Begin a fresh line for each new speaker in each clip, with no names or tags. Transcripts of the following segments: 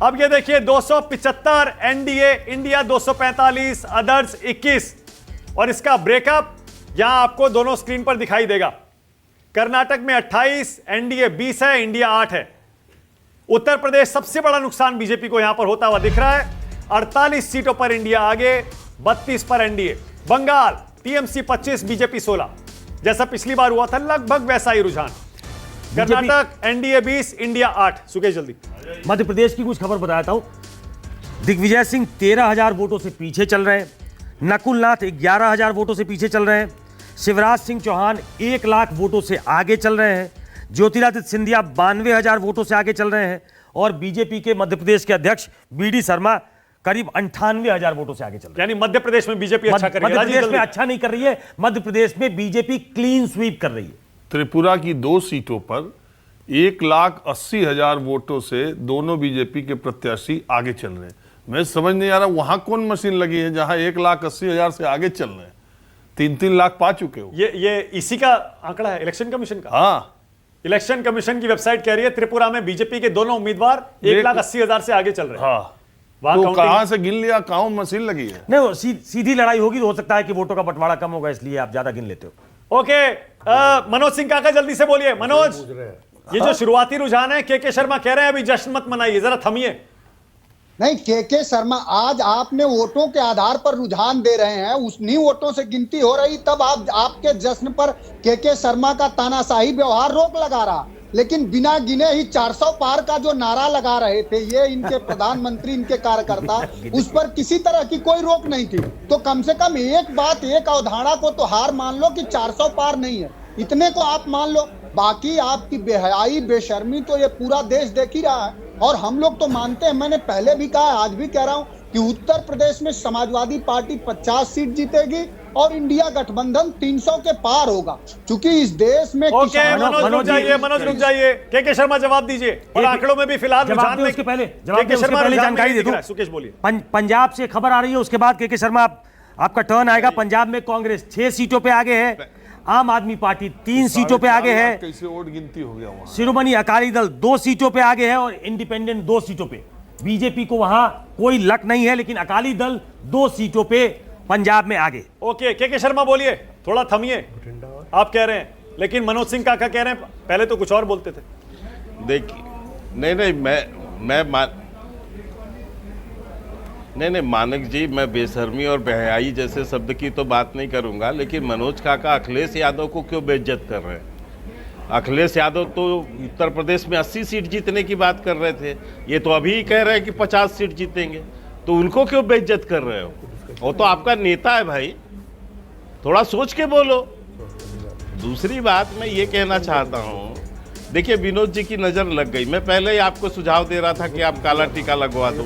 अब ये देखिए 275 एनडीए, इंडिया 245, अदर्स 21 और इसका ब्रेकअप यहां आपको दोनों स्क्रीन पर दिखाई देगा। कर्नाटक में 28, एनडीए 20 है, इंडिया 8 है। उत्तर प्रदेश सबसे बड़ा नुकसान बीजेपी को यहां पर होता हुआ दिख रहा है। 48 सीटों पर इंडिया आगे, 32 पर एनडीए। बंगाल टीएमसी 25, बीजेपी 16, जैसा पिछली बार हुआ था लगभग वैसा ही रुझान। Karnataka NDA 20, India 8। सुकेश जल्दी।
मध्य प्रदेश की कुछ खबर बताता हूं। दिग्विजय सिंह 13,000 वोटों से पीछे चल रहे हैं। नकुल नाथ 11,000 वोटों से पीछे चल रहे हैं। शिवराज सिंह चौहान 1 लाख वोटों से आगे चल रहे हैं। ज्योतिरादित्य सिंधिया 92,000 वोटों से आगे चल रहे हैं और बीजेपी के मध्य प्रदेश के अध्यक्ष बीडी शर्मा करीब 98,000 वोटों से आगे चल रहे हैं।
यानी मध्य प्रदेश में बीजेपी अच्छा कर रही है।
मध्य प्रदेश में अच्छा नहीं कर रही है, मध्य प्रदेश में बीजेपी क्लीन स्वीप कर रही है।
त्रिपुरा की 2 सीटों पर 1,80,000 वोटों से दोनों बीजेपी के प्रत्याशी आगे चल रहे हैं। मैं समझ नहीं आ रहा वहां कौन मशीन लगी है जहां 1,80,000 से आगे चल रहे हैं। 3-3 लाख पा चुके हो।
ये इसी का आंकड़ा है इलेक्शन कमीशन का।
हाँ,
इलेक्शन कमीशन की वेबसाइट कह रही है त्रिपुरा में बीजेपी के दोनों उम्मीदवार 1,80,000 से आगे चल रहे हैं।
हाँ,
वहां
तो कहां से गिन लिया, कहां मशीन लगी है?
नहीं, वो सीधी लड़ाई होगी तो हो सकता है कि वोटों का बंटवारा कम होगा, इसलिए आप ज्यादा गिन लेते हो।
ओके, मनोज सिंह काका जल्दी से बोलिए। मनोज, ये जो शुरुआती रुझान है, के शर्मा कह रहे हैं अभी जश्न मत मनाइए, जरा थमिए।
नहीं, के शर्मा, आज आपने वोटों के आधार पर रुझान दे रहे हैं, उन्हीं वोटों से गिनती हो रही, तब आप आपके जश्न पर के शर्मा का तानाशाही व्यवहार रोक लगा रहा। लेकिन बिना गिने ही 400 पार का जो नारा लगा रहे थे ये इनके प्रधानमंत्री, इनके कार्यकर्ता, उस पर किसी तरह की कोई रोक नहीं थी। तो कम से कम एक बात, एक अवधारणा को तो हार मान लो कि 400 पार नहीं है, इतने को आप मान लो। बाकी आपकी बेहयाई, बेशर्मी तो ये पूरा देश देख ही रहा है। और हम लोग तो मानते हैं, मैंने पहले भी कहा, आज भी कह रहा हूं कि उत्तर प्रदेश में समाजवादी पार्टी 50 सीट जीतेगी और इंडिया गठबंधन 300 के पार होगा, क्योंकि इस देश में
मनोज रुक जाइए, के शर्मा जवाब दीजिए। और आंकड़ों में भी फिलहाल रुझान में
उसके पहले जानकारी दे दूं।
सुकेश बोलिए।
पंजाब से खबर आ रही है, उसके बाद के शर्मा आपका टर्न आएगा। पंजाब में कांग्रेस 6 सीटों पे आगे है, आम आदमी पार्टी 3 सीटों पे आगे है,
कैसे वोट गिनती हो गया वहां।
शिरोमणि अकाली दल 2 सीटों पे आगे है और इंडिपेंडेंट 2 सीटों पे। बीजेपी को वहां कोई लक नहीं है, लेकिन अकाली दल 2 सीटों पे पंजाब में आगे।
ओके, के शर्मा बोलिए, थोड़ा थमिए। आप कह रहे हैं, लेकिन मनोज सिंह काका कह रहे हैं पहले तो कुछ और बोलते थे।
देखिए, नहीं, मैं मानक जी, मैं बेशर्मी और बेहयाई जैसे शब्द की तो बात नहीं करूंगा, लेकिन मनोज काका अखिलेश यादव को क्यों बेइज्जत कर रहे हैं? अखिलेश यादव तो उत्तर प्रदेश में 80 सीट जीतने की बात कर रहे थे, ये तो अभी कह रहे हैं कि 50 सीट जीतेंगे, तो उनको क्यों बेइज्जत कर रहे हो? वो तो आपका नेता है भाई, थोड़ा सोच के बोलो। दूसरी बात मैं ये कहना चाहता हूँ, देखिए विनोद जी की नज़र लग गई। मैं पहले ही आपको सुझाव दे रहा था कि आप काला टीका लगवा दो,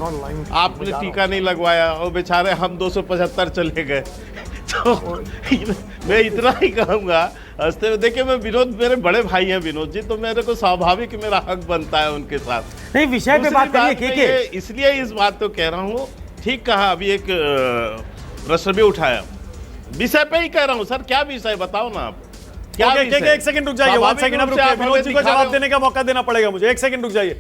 आपने टीका नहीं लगवाया और बेचारे हम 275 चले गए। तो मैं इतना ही कहूँगा हंसते हुए। देखिए, मैं विनोद, मेरे बड़े भाई हैं विनोद जी, तो मेरे को स्वाभाविक मेरा हक बनता है उनके साथ।
नहीं, विषय पे बात करिए।
इसलिए इस बात को कह रहा हूँ, ठीक कहा, अभी एक प्रश्न भी उठाया, विषय पे ही कह रहा हूँ सर। क्या विषय बताओ ना आप, क्या?
एक सेकंड रुक जाइए, 1 सेकंड अब रुकिए, विनोद जी को जवाब देने का मौका देना पड़ेगा मुझे। 1 सेकंड रुक जाइए।